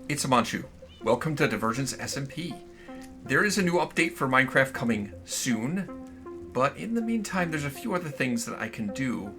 It's Amanchu. Welcome to Divergence SMP. There is a new update for Minecraft coming soon, but in the meantime there's a few other things that I can do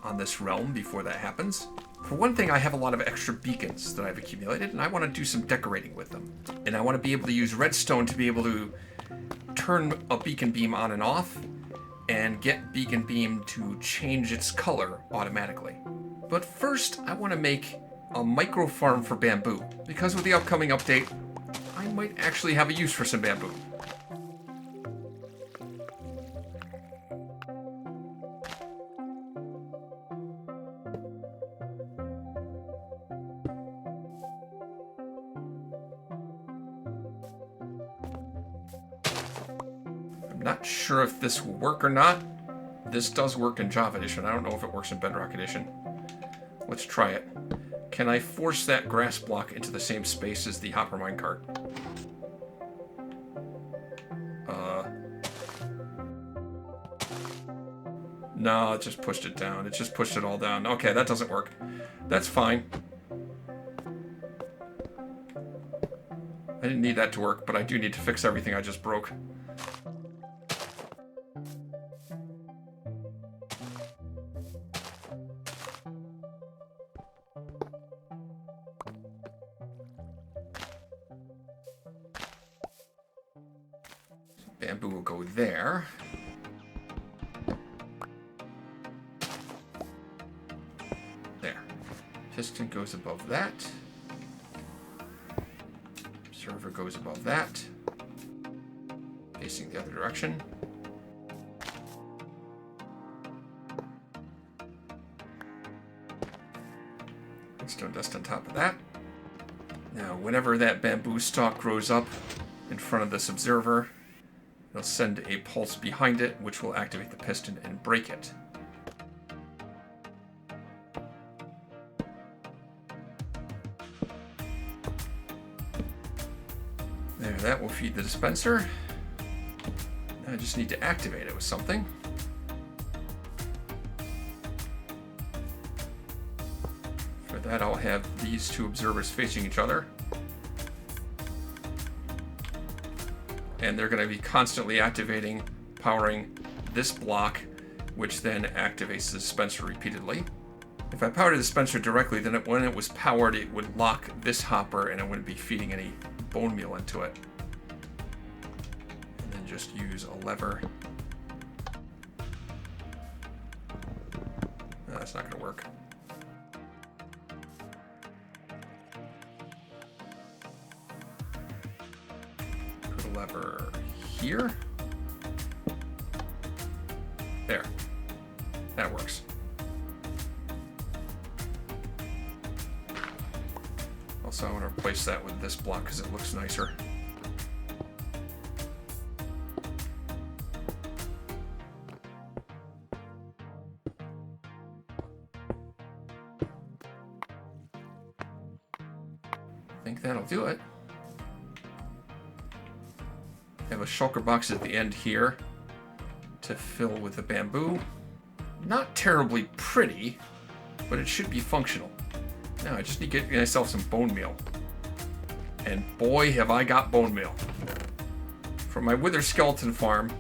on this realm before that happens. For one thing, I have a lot of extra beacons that I've accumulated, and I want to do some decorating with them. And I want to be able to use redstone to be able to turn a beacon beam on and off, and get beacon beam to change its color automatically. But first, I want to make a micro farm for bamboo, because with the upcoming update, I might actually have a use for some bamboo. I'm not sure if this will work or not. This does work in Java Edition. I don't know if it works in Bedrock Edition. Let's try it. Can I force that grass block into the same space as the hopper minecart? No, it just pushed it down. It just pushed it all down. Okay, that doesn't work. That's fine. I didn't need that to work, but I do need to fix everything I just broke. Bamboo will go there. There. Piston goes above that. Server goes above that. Facing the other direction. Redstone dust on top of that. Now, whenever that bamboo stalk grows up in front of this observer, it'll send a pulse behind it, which will activate the piston and break it. There, that will feed the dispenser. Now I just need to activate it with something. For that, I'll have these two observers facing each other. And they're going to be constantly activating, powering this block, which then activates the dispenser repeatedly. If I powered the dispenser directly, then when it was powered, it would lock this hopper and it wouldn't be feeding any bone meal into it. And then just use a lever. No, that's not going to work. Lever here. There. That works. Also, I want to replace that with this block because it looks nicer. I think that'll do it. I have a shulker box at the end here to fill with the bamboo. Not terribly pretty, but it should be functional. Now I just need to get myself some bone meal. And boy, have I got bone meal. From my wither skeleton farm,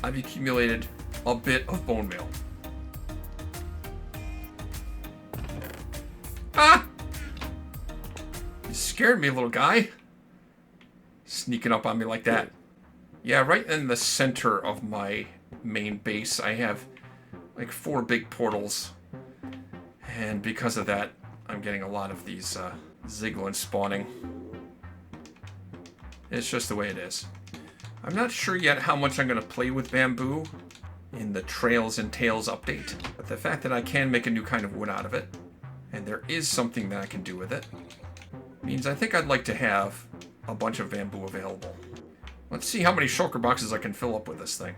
I've accumulated a bit of bone meal. Ah! You scared me, little guy. Sneaking up on me like that. Yeah, right in the center of my main base, I have like 4 big portals. And because of that, I'm getting a lot of these Ziglins spawning. It's just the way it is. I'm not sure yet how much I'm going to play with bamboo in the Trails and Tails update. But the fact that I can make a new kind of wood out of it, and there is something that I can do with it, means I think I'd like to have a bunch of bamboo available. Let's see how many shulker boxes I can fill up with this thing.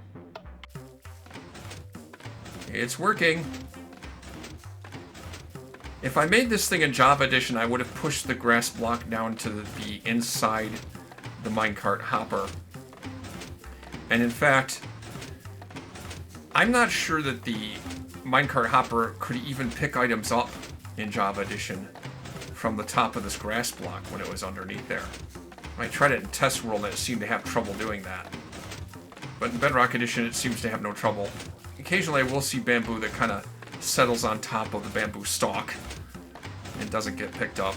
It's working. If I made this thing in Java Edition, I would have pushed the grass block down to the inside the minecart hopper. And in fact, I'm not sure that the minecart hopper could even pick items up in Java Edition from the top of this grass block when it was underneath there. I tried it in Test World and it seemed to have trouble doing that. But in Bedrock Edition, it seems to have no trouble. Occasionally I will see bamboo that kind of settles on top of the bamboo stalk and doesn't get picked up.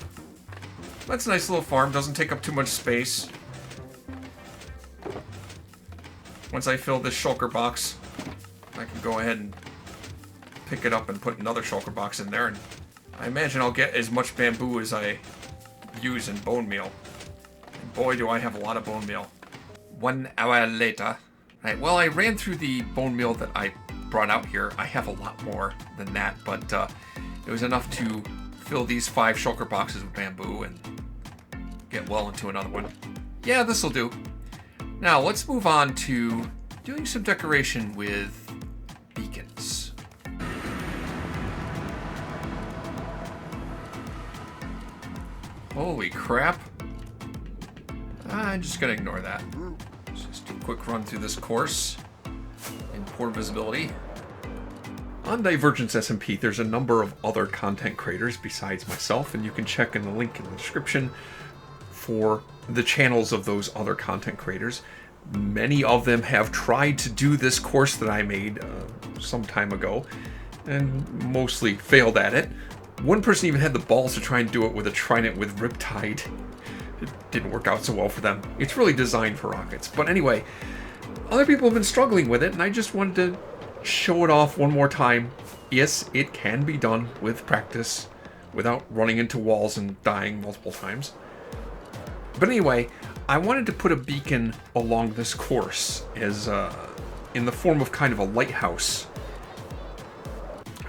That's a nice little farm, doesn't take up too much space. Once I fill this shulker box, I can go ahead and pick it up and put another shulker box in there, and I imagine I'll get as much bamboo as I use in bone meal. And boy, do I have a lot of bone meal. 1 hour later. Right, well, I ran through the bone meal that I brought out here. I have a lot more than that, but it was enough to fill these 5 shulker boxes with bamboo and get well into another one. Yeah, this'll do. Now, let's move on to doing some decoration with beacons. Holy crap. I'm just gonna ignore that. Let's just do a quick run through this course in poor visibility. On Divergence SMP, there's a number of other content creators besides myself, and you can check in the link in the description for the channels of those other content creators. Many of them have tried to do this course that I made some time ago, and mostly failed at it. One person even had the balls to try and do it with a trident with Riptide. It didn't work out so well for them. It's really designed for rockets. But anyway, other people have been struggling with it, and I just wanted to show it off one more time. Yes, it can be done with practice without running into walls and dying multiple times. But anyway, I wanted to put a beacon along this course as in the form of kind of a lighthouse.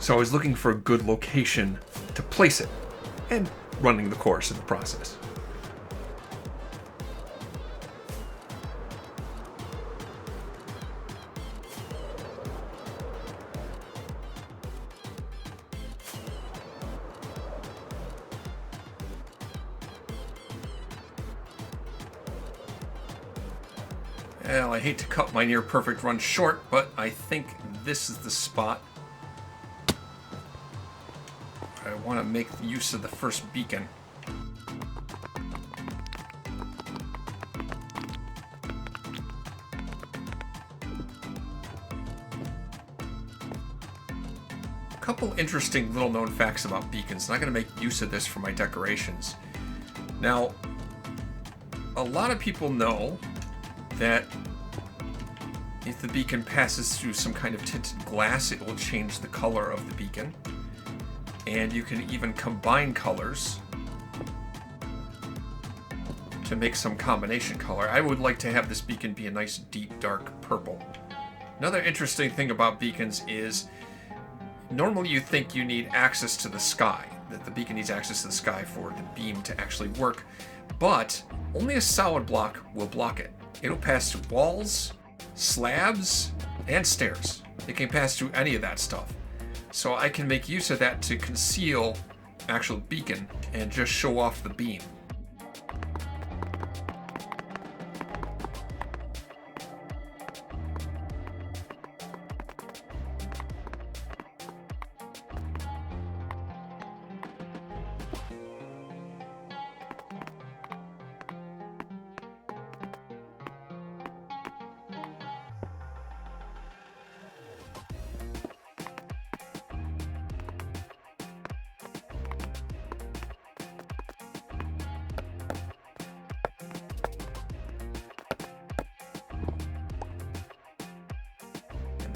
So I was looking for a good location to place it, and running the course in the process. Well, I hate to cut my near perfect run short, but I think this is the spot. I want to make use of the first beacon. A couple interesting little known facts about beacons, and I'm going to make use of this for my decorations. Now, a lot of people know that if the beacon passes through some kind of tinted glass, it will change the color of the beacon. And you can even combine colors to make some combination color. I would like to have this beacon be a nice deep dark purple. Another interesting thing about beacons is normally you think you need access to the sky, that the beacon needs access to the sky for the beam to actually work, but only a solid block will block it. It'll pass through walls, slabs, and stairs. It can pass through any of that stuff. So I can make use of that to conceal actual beacon and just show off the beam.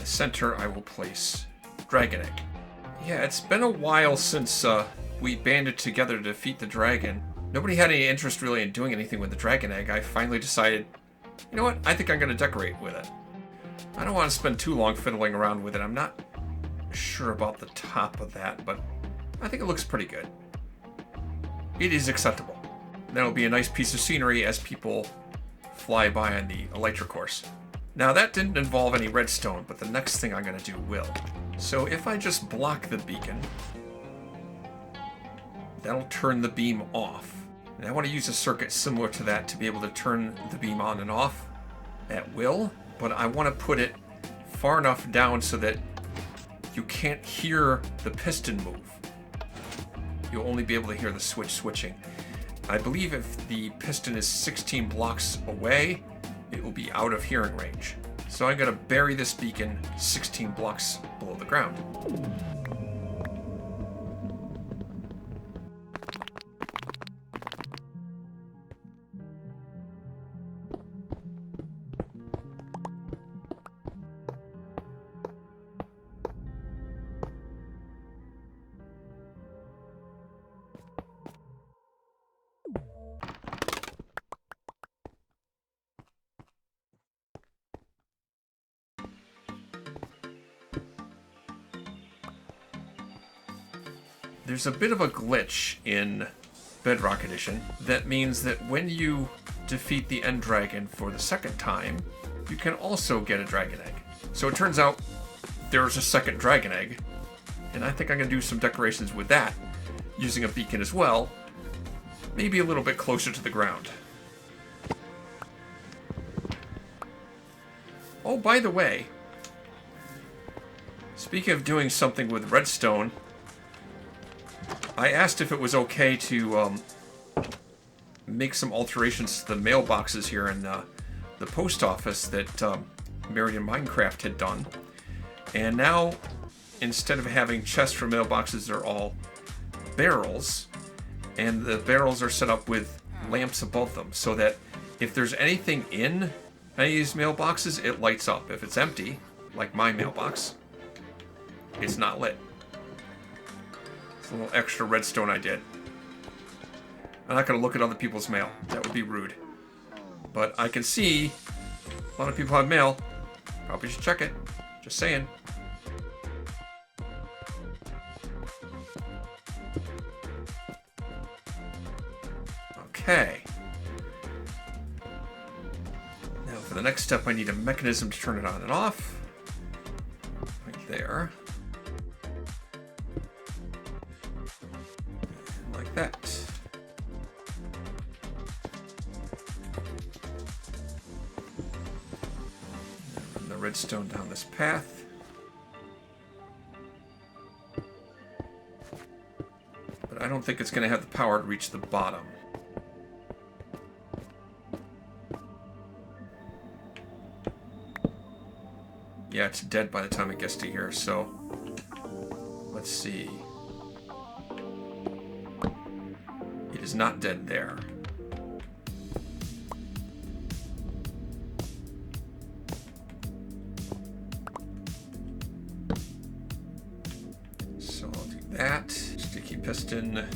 Center, I will place Dragon Egg. Yeah, it's been a while since we banded together to defeat the dragon. Nobody had any interest really in doing anything with the Dragon Egg. I finally decided, you know what, I think I'm going to decorate with it. I don't want to spend too long fiddling around with it. I'm not sure about the top of that, but I think it looks pretty good. It is acceptable. That'll be a nice piece of scenery as people fly by on the Elytra course. Now that didn't involve any redstone, but the next thing I'm going to do will. So if I just block the beacon, that'll turn the beam off. And I want to use a circuit similar to that to be able to turn the beam on and off at will, but I want to put it far enough down so that you can't hear the piston move. you'll only be able to hear the switch switching. I believe if the piston is 16 blocks away, it will be out of hearing range. So I'm going to bury this beacon 16 blocks below the ground. There's a bit of a glitch in Bedrock Edition that means that when you defeat the end dragon for the second time, you can also get a dragon egg. So it turns out there's a second dragon egg, and I think I'm going to do some decorations with that, using a beacon as well, maybe a little bit closer to the ground. Oh, by the way, speaking of doing something with redstone, I asked if it was okay to make some alterations to the mailboxes here in the post office that Marion Minecraft had done. And now, instead of having chests for mailboxes, they're all barrels. And the barrels are set up with lamps above them, so that if there's anything in any of these mailboxes, it lights up. If it's empty, like my mailbox, it's not lit. It's a little extra redstone I did. I'm not going to look at other people's mail. That would be rude. But I can see a lot of people have mail. Probably should check it. Just saying. Okay. Now for the next step, I need a mechanism to turn it on and off. Right there. Like that. Run the redstone down this path. But I don't think it's going to have the power to reach the bottom. Yeah, it's dead by the time it gets to here, so let's see. It is not dead there. So I'll do that. Sticky piston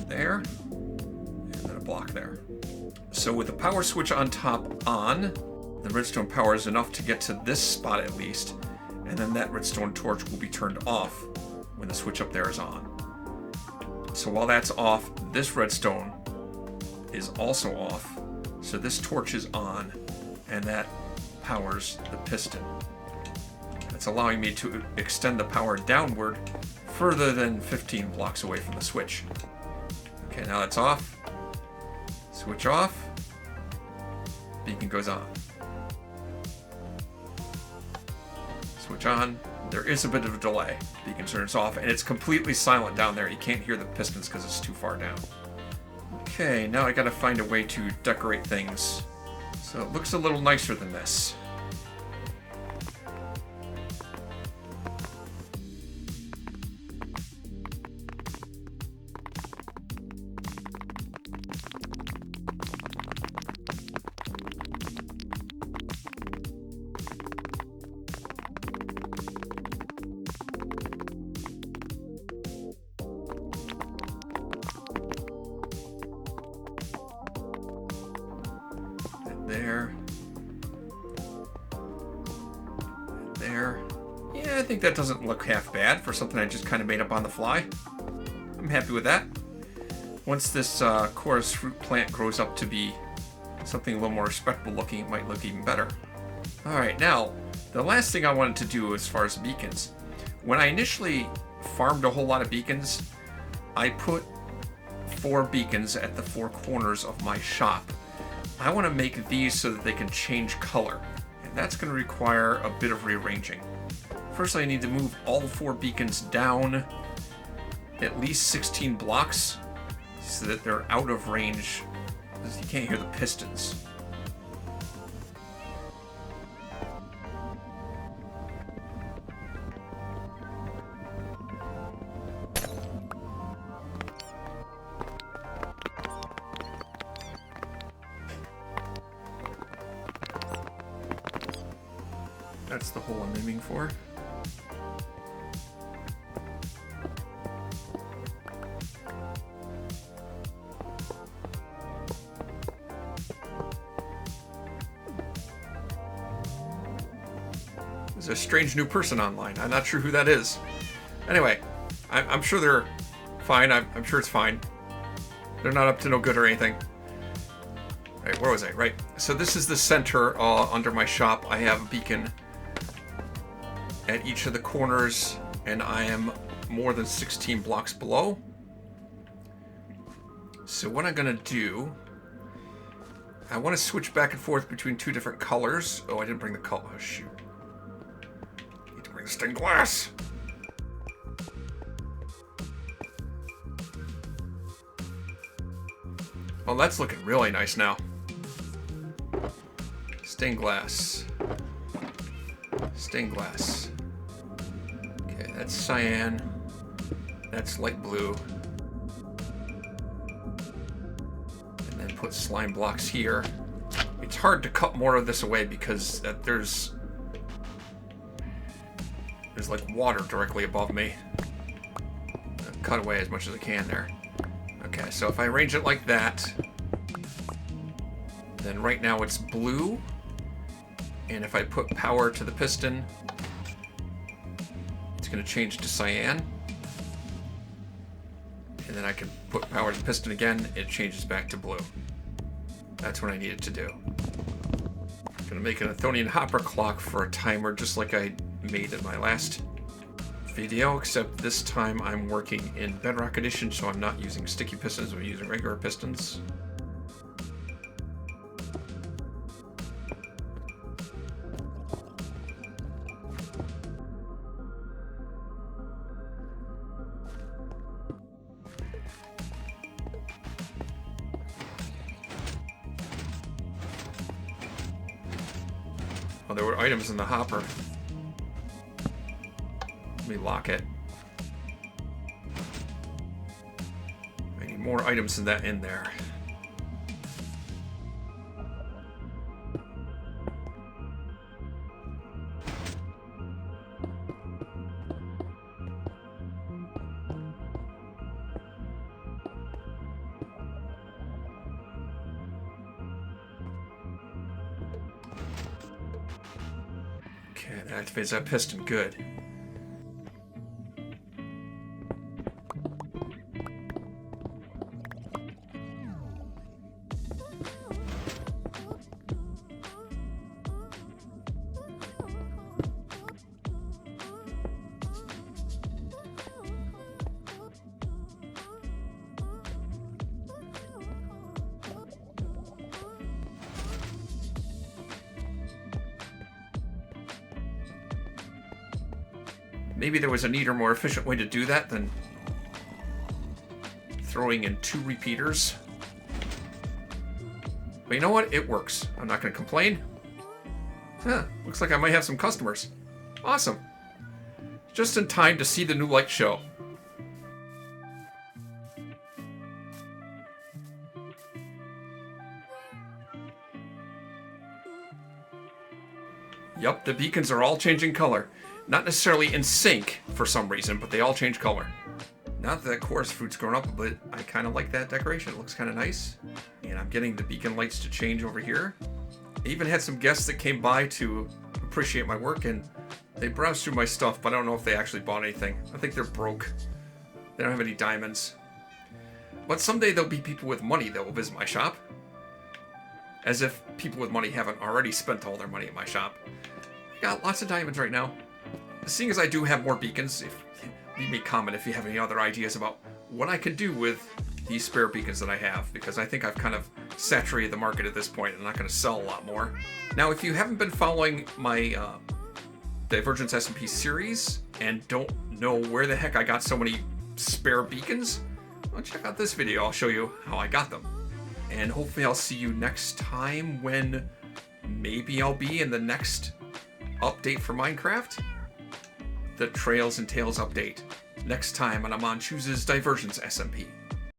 there, and then a block there. So with the power switch on top on, the redstone power is enough to get to this spot at least, and then that redstone torch will be turned off when the switch up there is on. So while that's off, this redstone is also off, so this torch is on, and that powers the piston. It's allowing me to extend the power downward further than 15 blocks away from the switch. Okay, now that's off. Switch off. Beacon goes on. Switch on. There is a bit of a delay. Beacon turns off, and it's completely silent down there. You can't hear the pistons because it's too far down. Okay, now I gotta find a way to decorate things so it looks a little nicer than this. There. There. Yeah, I think that doesn't look half bad for something I just kind of made up on the fly. I'm happy with that. Once this chorus fruit plant grows up to be something a little more respectable looking, it might look even better. Alright, now, the last thing I wanted to do as far as beacons. When I initially farmed a whole lot of beacons, I put 4 beacons at the 4 corners of my shop. I want to make these so that they can change color, and that's going to require a bit of rearranging. First, I need to move all 4 beacons down at least 16 blocks so that they're out of range. You can't hear the pistons. That's the hole I'm aiming for. There's a strange new person online. I'm not sure who that is. Anyway, I'm sure they're fine. I'm sure it's fine. They're not up to no good or anything. Right, where was I? Right. So this is the center under my shop. I have a beacon at each of the corners, and I am more than 16 blocks below. So what I'm gonna do, I want to switch back and forth between two different colors. Oh, I didn't bring the color. Oh, shoot. Need to bring the stained glass. Oh, that's looking really nice now. Stained glass. Stained glass. Okay, that's cyan. That's light blue. And then put slime blocks here. It's hard to cut more of this away because there's like water directly above me. I'll cut away as much as I can there. Okay, so if I arrange it like that, then right now it's blue. And if I put power to the piston, it's going to change to cyan. And then I can put power to the piston again, it changes back to blue. That's what I need it to do. I'm going to make an Athonian hopper clock for a timer just like I made in my last video, except this time I'm working in Bedrock Edition, so I'm not using sticky pistons, I'm using regular pistons. Oh, there were items in the hopper. Let me lock it. I need more items than that in there. Okay, that activates that piston. Good. Maybe there was a neater, more efficient way to do that than throwing in 2 repeaters. But you know what? It works. I'm not going to complain. Huh, looks like I might have some customers. Awesome. Just in time to see the new light show. Yup, the beacons are all changing color. Not necessarily in sync for some reason, but they all change color. Not that chorus fruit's grown up, but I kind of like that decoration. It looks kind of nice. And I'm getting the beacon lights to change over here. I even had some guests that came by to appreciate my work, and they browsed through my stuff, but I don't know if they actually bought anything. I think they're broke. They don't have any diamonds. But someday there'll be people with money that will visit my shop. As if people with money haven't already spent all their money at my shop. I got lots of diamonds right now. Seeing as I do have more beacons, leave me a comment if you have any other ideas about what I could do with these spare beacons that I have, because I think I've kind of saturated the market at this point and I'm not going to sell a lot more. Now, if you haven't been following my Divergence SMP series and don't know where the heck I got so many spare beacons? Well, check out this video. I'll show you how I got them. And hopefully I'll see you next time when maybe I'll be in the next update for Minecraft. The Trails and Tales update. Next time on Amon Chooses Divergence SMP.